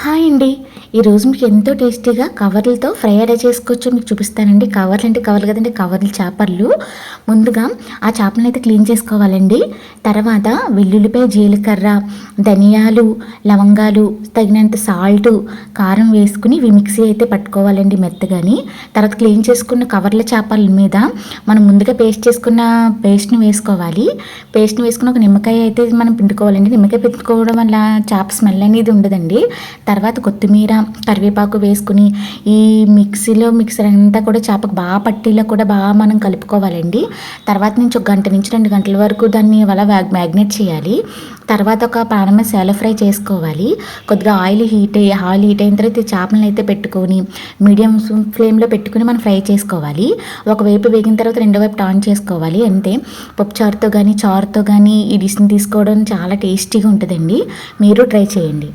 Hi అండి. ఈరోజు మీకు ఎంతో టేస్టీగా కవర్లతో ఫ్రై ఎలా చేసుకోవచ్చో మీకు చూపిస్తానండి. కవర్లు అంటే కవర్లు కదండి, కవర్లు చేపలు. ముందుగా ఆ చేపలను అయితే క్లీన్ చేసుకోవాలండి. తర్వాత వెల్లుల్లిపాయ, జీలకర్ర, ధనియాలు, లవంగాలు, తగినంత సాల్టు, కారం వేసుకుని ఇవి మిక్సీ అయితే పట్టుకోవాలండి మెత్తగాని. తర్వాత క్లీన్ చేసుకున్న కవర్ల చేపల మీద మనం ముందుగా పేస్ట్ చేసుకున్న పేస్ట్ని వేసుకోవాలి. పేస్ట్ని వేసుకుని ఒక నిమ్మకాయ అయితే మనం పిండుకోవాలండి. నిమ్మకాయ పిండుకోవడం వల్ల చేప స్మెల్ అనేది ఉండదండి. తర్వాత కొత్తిమీర, కరివేపాకు వేసుకుని ఈ మిక్సర్ అంతా కూడా చేపకు బాగా పట్టీలో కూడా బాగా మనం కలుపుకోవాలండి. తర్వాత నుంచి 1 గంట నుంచి 2 గంటల వరకు దాన్ని అలా మ్యాగ్నేట్ చేయాలి. తర్వాత ఒక పాన్ మీద షాలో ఫ్రై చేసుకోవాలి. కొద్దిగా ఆయిల్ హీట్ అయిన తర్వాత ఈ చేపలను అయితే పెట్టుకొని మీడియం ఫ్లేమ్లో పెట్టుకుని మనం ఫ్రై చేసుకోవాలి. ఒకవైపు వేగిన తర్వాత రెండో వైపు టర్న్ చేసుకోవాలి. అంతే. పప్పు చారుతో కానీ ఈ డిష్ని తీసుకోవడం చాలా టేస్టీగా ఉంటుందండి. మీరు ట్రై చేయండి.